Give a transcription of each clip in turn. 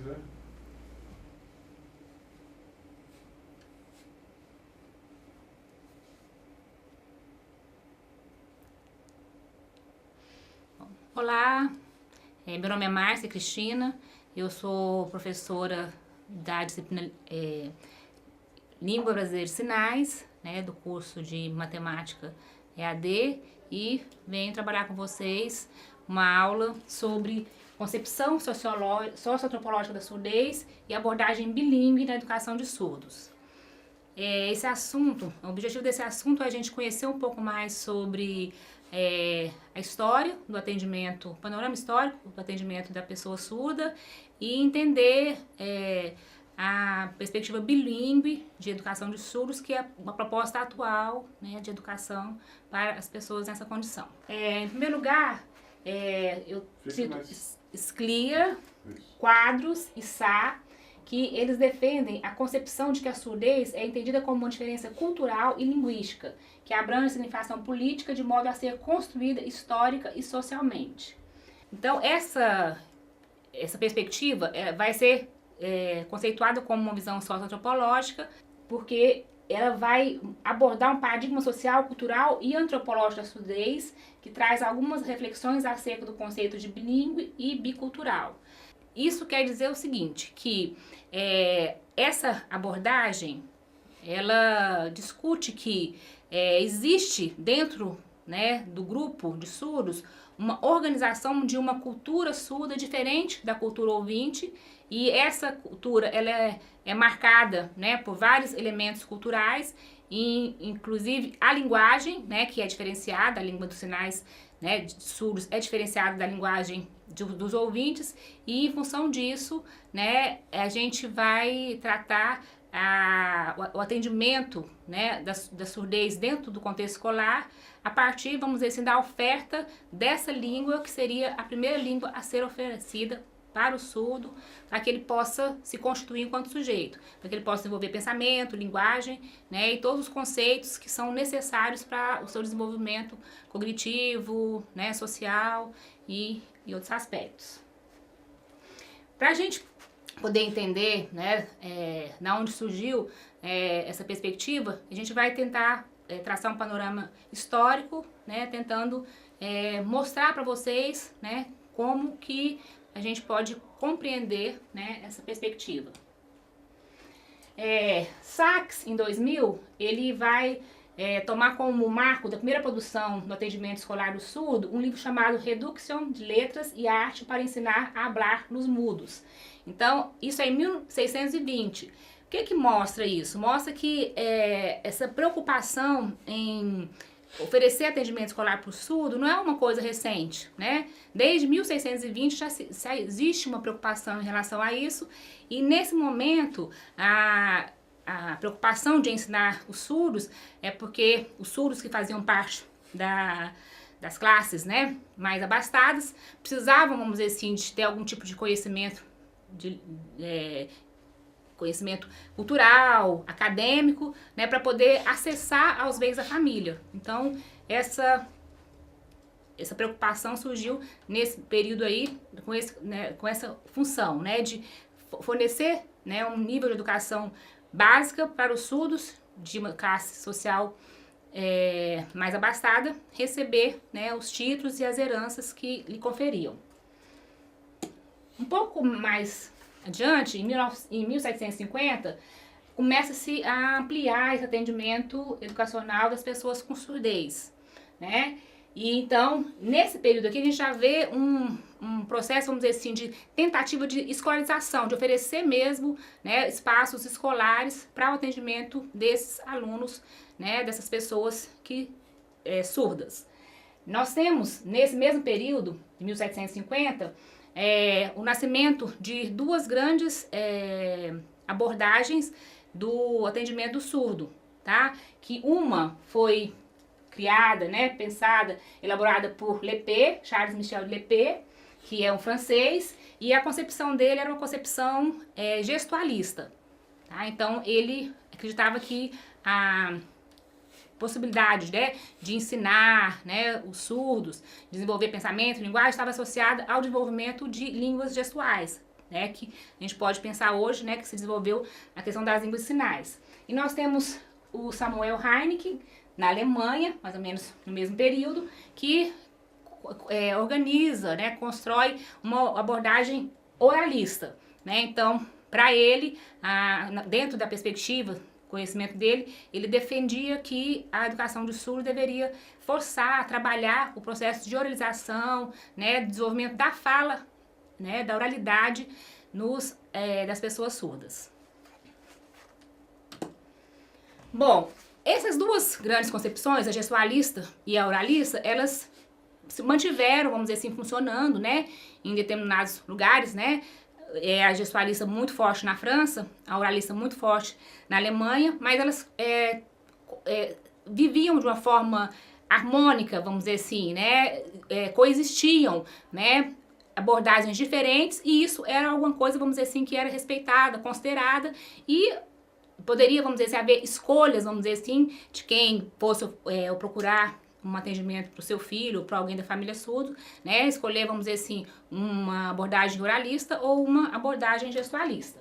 quiser. Olá, meu nome é Márcia Cristina, eu sou professora da disciplina Língua Brasileira de Sinais, né, do curso de Matemática EAD, e venho trabalhar com vocês uma aula sobre concepção socioantropológica da surdez e abordagem bilíngue na educação de surdos. O objetivo desse assunto é a gente conhecer um pouco mais sobre a história do atendimento, o panorama histórico do atendimento da pessoa surda e entender a perspectiva bilíngue de educação de surdos, que é uma proposta atual, né, de educação para as pessoas nessa condição. Em primeiro lugar, eu cito Scliar, Quadros e Sá, que eles defendem a concepção de que a surdez é entendida como uma diferença cultural e linguística, que abrange a significação política de modo a ser construída histórica e socialmente. Então, essa perspectiva vai ser conceituada como uma visão socioantropológica, porque ela vai abordar um paradigma social, cultural e antropológico da surdez, que traz algumas reflexões acerca do conceito de bilíngue e bicultural. Isso quer dizer o seguinte, que essa abordagem, ela discute que existe dentro, né, do grupo de surdos uma organização de uma cultura surda diferente da cultura ouvinte, e essa cultura ela é marcada, né, por vários elementos culturais, inclusive a linguagem, né, que é diferenciada, a língua dos sinais, né, de surdos é diferenciada da linguagem dos ouvintes, e em função disso, né, a gente vai tratar o atendimento, né, da surdez dentro do contexto escolar, a partir, vamos dizer assim, da oferta dessa língua, que seria a primeira língua a ser oferecida para o surdo, para que ele possa se constituir enquanto sujeito, para que ele possa desenvolver pensamento, linguagem, né, e todos os conceitos que são necessários para o seu desenvolvimento cognitivo, né, social e outros aspectos. Para a gente poder entender, né, na onde surgiu essa perspectiva, a gente vai tentar traçar um panorama histórico, né, tentando mostrar para vocês, né, como que a gente pode compreender, né, essa perspectiva. Sachs, em 2000, ele vai tomar como marco da primeira produção do atendimento escolar do surdo um livro chamado Reduction de Letras e Arte para Ensinar a Hablar nos Mudos. Então, isso é em 1620. O que mostra isso? Mostra que essa preocupação em oferecer atendimento escolar para o surdo não é uma coisa recente, né? Desde 1620 já existe uma preocupação em relação a isso, e nesse momento a preocupação de ensinar os surdos é porque os surdos que faziam parte das classes, né, mais abastadas precisavam, vamos dizer assim, de ter algum tipo de conhecimento, conhecimento cultural, acadêmico, né, para poder acessar aos bens da família. Então, essa preocupação surgiu nesse período aí, com essa função, né, de fornecer, né, um nível de educação básica para os surdos de uma classe social mais abastada, receber, né, os títulos e as heranças que lhe conferiam. Um pouco mais adiante, em 1750, começa-se a ampliar esse atendimento educacional das pessoas com surdez, né? E então, nesse período aqui, a gente já vê um processo, vamos dizer assim, de tentativa de escolarização, de oferecer mesmo, né, espaços escolares para o atendimento desses alunos, né, dessas pessoas surdas. Nós temos, nesse mesmo período, de 1750, o nascimento de duas grandes abordagens do atendimento do surdo, tá? Que uma foi criada, né, pensada, elaborada por Lepé, Charles Michel Lepé, que é um francês, e a concepção dele era uma concepção gestualista, tá? Então ele acreditava que a possibilidade, né, de ensinar, né, os surdos, desenvolver pensamento, linguagem, estava associada ao desenvolvimento de línguas gestuais, né, que a gente pode pensar hoje, né, que se desenvolveu a questão das línguas de sinais. E nós temos o Samuel Heineken, na Alemanha, mais ou menos no mesmo período, que organiza, né, constrói uma abordagem oralista, né? Então, para ele, dentro da perspectiva, conhecimento dele, ele defendia que a educação de surdo deveria forçar, trabalhar o processo de oralização, né, desenvolvimento da fala, né, da oralidade das pessoas surdas. Bom, essas duas grandes concepções, a gestualista e a oralista, elas se mantiveram, vamos dizer assim, funcionando, né, em determinados lugares, né, a gestualista muito forte na França, a oralista muito forte na Alemanha, mas elas viviam de uma forma harmônica, vamos dizer assim, né, coexistiam, né, abordagens diferentes, e isso era alguma coisa, vamos dizer assim, que era respeitada, considerada, e poderia, vamos dizer assim, haver escolhas, vamos dizer assim, de quem fosse procurar um atendimento para o seu filho ou para alguém da família surdo, né? Escolher, vamos dizer assim, uma abordagem oralista ou uma abordagem gestualista.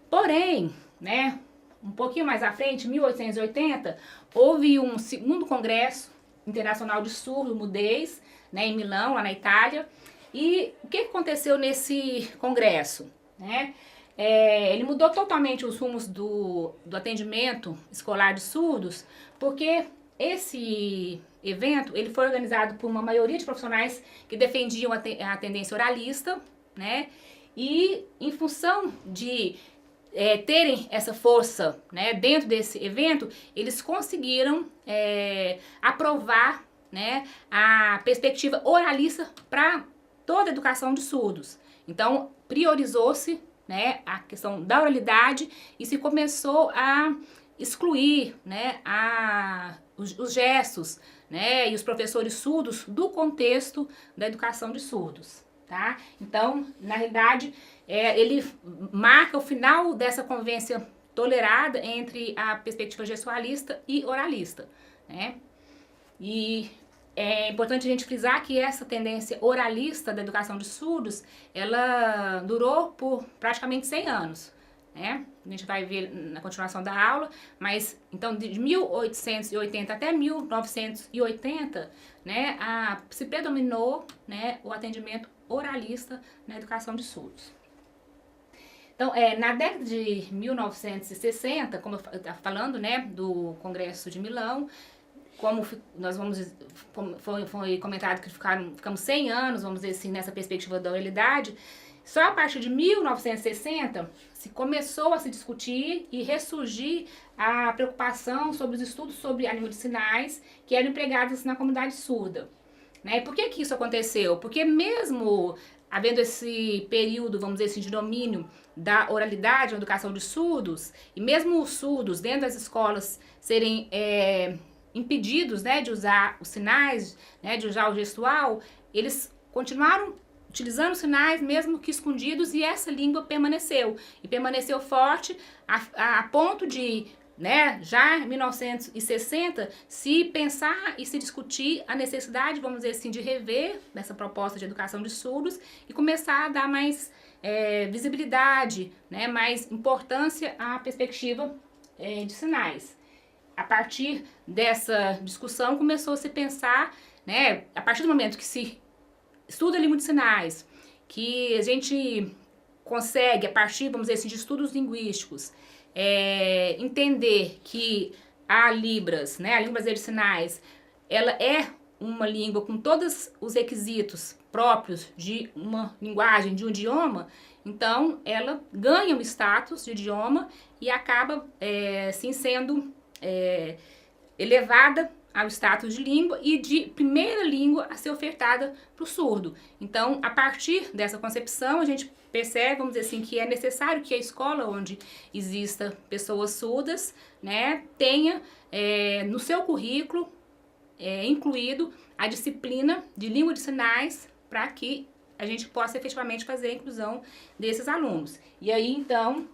Porém, né, um pouquinho mais à frente, em 1880, houve um segundo congresso internacional de surdo-mudez, né, em Milão, lá na Itália. E o que aconteceu nesse congresso, né? Ele mudou totalmente os rumos do atendimento escolar de surdos, porque esse evento ele foi organizado por uma maioria de profissionais que defendiam a tendência oralista, né? E em função de terem essa força, né, dentro desse evento, eles conseguiram aprovar, né, a perspectiva oralista para toda a educação de surdos. Então, priorizou-se, né, a questão da oralidade e se começou a excluir, né, os gestos, né, e os professores surdos do contexto da educação de surdos, tá? Então, na realidade, ele marca o final dessa convivência tolerada entre a perspectiva gestualista e oralista, né? E é importante a gente frisar que essa tendência oralista da educação de surdos, ela durou por praticamente 100 anos, né? A gente vai ver na continuação da aula, mas então de 1880 até 1980, né, se predominou, né, o atendimento oralista na educação de surdos. Então, na década de 1960, como eu estava falando, né, do Congresso de Milão, como foi comentado que ficamos 100 anos, vamos dizer assim, nessa perspectiva da oralidade, só a partir de 1960 se começou a se discutir e ressurgir a preocupação sobre os estudos sobre a língua de sinais que eram empregados na comunidade surda, né? Por que isso aconteceu? Porque mesmo havendo esse período, vamos dizer assim, de domínio da oralidade na educação de surdos, e mesmo os surdos dentro das escolas serem impedidos, né, de usar os sinais, né, de usar o gestual, eles continuaram utilizando sinais, mesmo que escondidos, e essa língua permaneceu. E permaneceu forte a ponto de, né, já em 1960, se pensar e se discutir a necessidade, vamos dizer assim, de rever essa proposta de educação de surdos e começar a dar mais visibilidade, né, mais importância à perspectiva de sinais. A partir dessa discussão, começou a se pensar, né, a partir do momento que se estuda a língua de sinais, que a gente consegue, a partir, vamos dizer assim, de estudos linguísticos, entender que a Libras, né, a língua brasileira de sinais, ela é uma língua com todos os requisitos próprios de uma linguagem, de um idioma, então ela ganha o status de idioma e acaba, sim, sendo elevada ao status de língua e de primeira língua a ser ofertada para o surdo. Então, a partir dessa concepção, a gente percebe, vamos dizer assim, que é necessário que a escola onde exista pessoas surdas, né, tenha no seu currículo incluído a disciplina de língua de sinais para que a gente possa efetivamente fazer a inclusão desses alunos. E aí, então,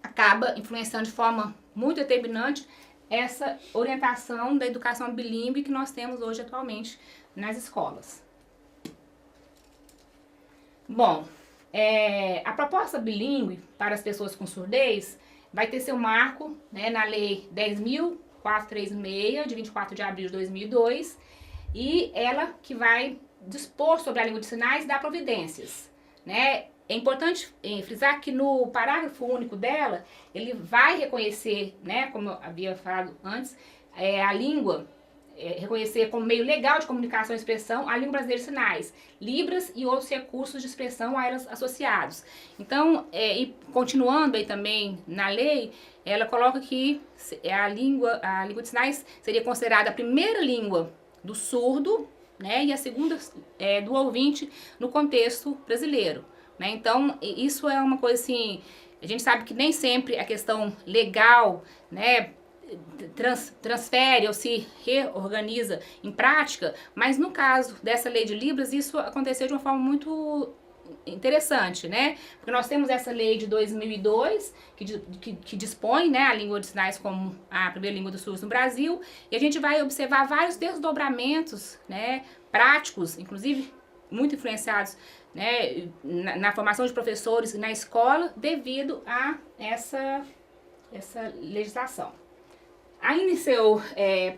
acaba influenciando de forma muito determinante essa orientação da educação bilíngue que nós temos hoje atualmente nas escolas. Bom, A proposta bilíngue para as pessoas com surdez vai ter seu marco, né, na Lei 10.436, de 24 de abril de 2002, e ela que vai dispor sobre a língua de sinais e dar providências, né? É importante frisar que no parágrafo único dela, ele vai reconhecer, né, como eu havia falado antes, a língua, reconhecer como meio legal de comunicação e expressão a língua brasileira de sinais, Libras e outros recursos de expressão a elas associados. Então, e continuando aí também na lei, ela coloca que a língua de sinais seria considerada a primeira língua do surdo, né, e a segunda do ouvinte no contexto brasileiro. Né? Então, isso é uma coisa assim, a gente sabe que nem sempre a questão legal, né, transfere ou se reorganiza em prática, mas no caso dessa lei de Libras, isso aconteceu de uma forma muito interessante, né? Porque nós temos essa lei de 2002 que dispõe, né, a língua de sinais como a primeira língua dos surdos no Brasil, e a gente vai observar vários desdobramentos, né, práticos, inclusive muito influenciados, né, na formação de professores na escola devido a essa legislação. Ainda em seu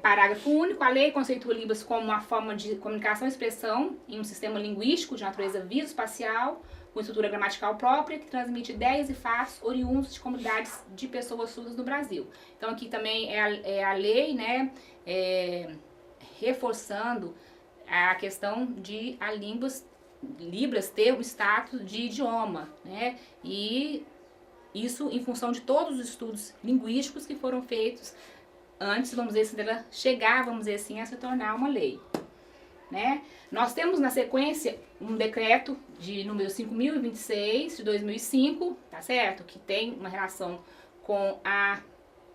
parágrafo único, a lei conceitua Libras como uma forma de comunicação e expressão em um sistema linguístico de natureza visoespacial, com estrutura gramatical própria, que transmite ideias e fatos oriundos de comunidades de pessoas surdas no Brasil. Então aqui também é a lei, né, reforçando a questão de a Libras ter o status de idioma, né, e isso em função de todos os estudos linguísticos que foram feitos antes, vamos dizer assim, dela chegar, vamos dizer assim, a se tornar uma lei, né? Nós temos na sequência um decreto de número 5.026 de 2005, tá certo? Que tem uma relação com a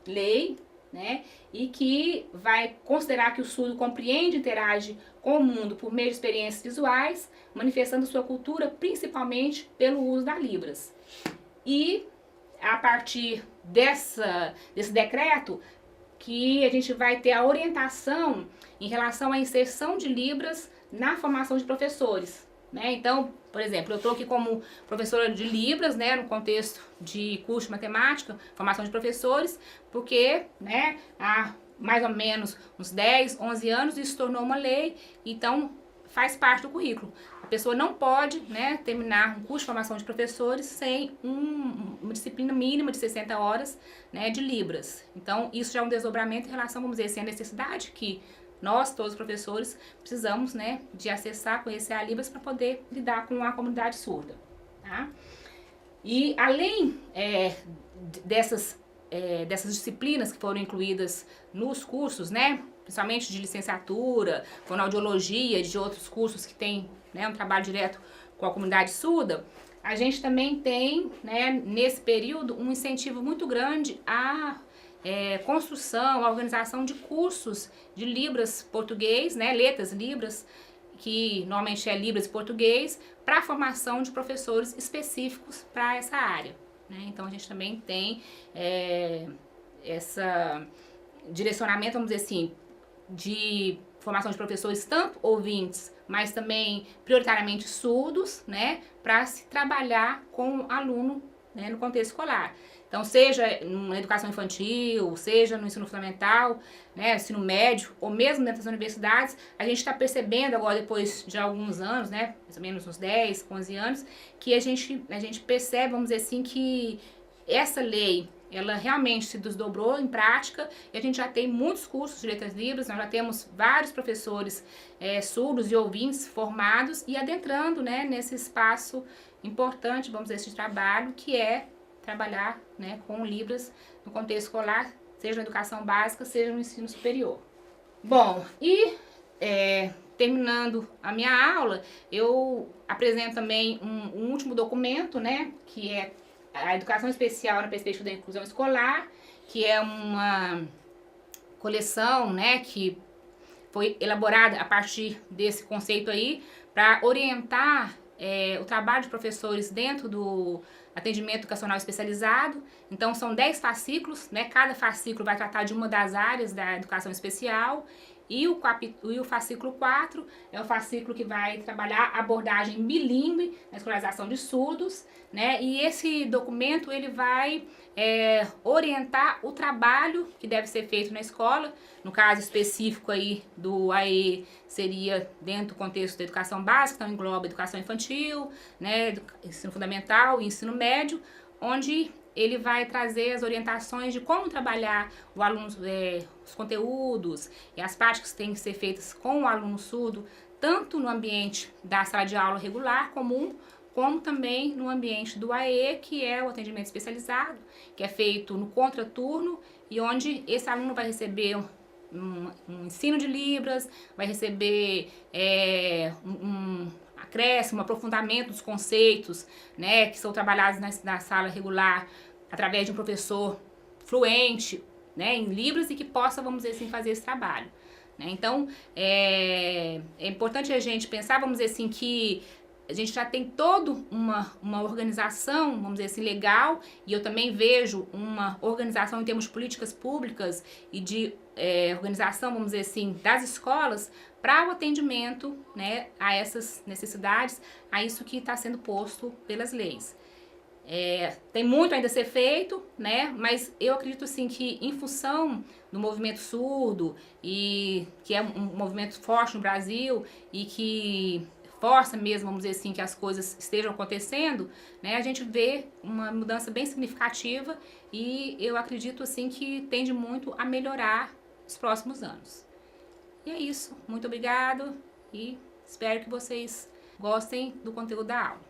lei, né? E que vai considerar que o surdo compreende e interage com o mundo por meio de experiências visuais, manifestando sua cultura principalmente pelo uso da Libras. E a partir desse decreto, que a gente vai ter a orientação em relação à inserção de Libras na formação de professores, né? Então, por exemplo, eu estou aqui como professora de Libras, né, no contexto de curso de matemática, formação de professores, porque, né, há mais ou menos uns 10, 11 anos isso se tornou uma lei, então faz parte do currículo. A pessoa não pode, né, terminar um curso de formação de professores sem uma disciplina mínima de 60 horas, né, de Libras. Então, isso já é um desdobramento em relação, vamos dizer assim, à necessidade que nós, todos os professores, precisamos, né, de acessar, conhecer a Libras para poder lidar com a comunidade surda. Tá? E além dessas disciplinas que foram incluídas nos cursos, né, principalmente de licenciatura, fonoaudiologia, de outros cursos que tem, né, um trabalho direto com a comunidade surda, a gente também tem, né, nesse período, um incentivo muito grande à construção, à organização de cursos de Libras português, né, letras Libras, que normalmente é Libras e português, para a formação de professores específicos para essa área. Né? Então a gente também tem esse direcionamento, vamos dizer assim, de formação de professores, tanto ouvintes, mas também prioritariamente surdos, né, para se trabalhar com o aluno, né, no contexto escolar. Então, seja na educação infantil, seja no ensino fundamental, né, ensino médio, ou mesmo dentro das universidades, a gente está percebendo agora, depois de alguns anos, né, mais ou menos uns 10, 11 anos, que a gente percebe, vamos dizer assim, que essa lei, ela realmente se desdobrou em prática e a gente já tem muitos cursos de letras Libras, nós já temos vários professores surdos e ouvintes formados e adentrando, né, nesse espaço importante, vamos dizer, de trabalho, que é trabalhar, né, com Libras no contexto escolar, seja na educação básica, seja no ensino superior. Bom, e terminando a minha aula, eu apresento também um último documento, né, que é a Educação Especial na Perspectiva da Inclusão Escolar, que é uma coleção, né, que foi elaborada a partir desse conceito aí, para orientar o trabalho de professores dentro do atendimento educacional especializado. Então são 10 fascículos, né, cada fascículo vai tratar de uma das áreas da educação especial, e o fascículo 4 é o fascículo que vai trabalhar a abordagem bilíngue na escolarização de surdos, né? E esse documento ele vai orientar o trabalho que deve ser feito na escola. No caso específico aí do AE, seria dentro do contexto da educação básica, então engloba educação infantil, né, ensino fundamental e ensino médio, onde ele vai trazer as orientações de como trabalhar o aluno, os conteúdos e as práticas que têm que ser feitas com o aluno surdo, tanto no ambiente da sala de aula regular comum, como também no ambiente do AE, que é o atendimento especializado, que é feito no contraturno e onde esse aluno vai receber um ensino de Libras, vai receber um acréscimo, um aprofundamento dos conceitos, né, que são trabalhados na sala regular através de um professor fluente, né, em Libras e que possa, vamos dizer assim, fazer esse trabalho. Né? Então, é importante a gente pensar, vamos dizer assim, que a gente já tem toda uma organização, vamos dizer assim, legal, e eu também vejo uma organização em termos de políticas públicas e de organização, vamos dizer assim, das escolas para o atendimento, né, a essas necessidades, a isso que está sendo posto pelas leis. Tem muito ainda a ser feito, né, mas eu acredito assim que em função do movimento surdo, e que é um movimento forte no Brasil e que força mesmo, vamos dizer assim, que as coisas estejam acontecendo, né, a gente vê uma mudança bem significativa e eu acredito assim que tende muito a melhorar nos próximos anos. E é isso, muito obrigado e espero que vocês gostem do conteúdo da aula.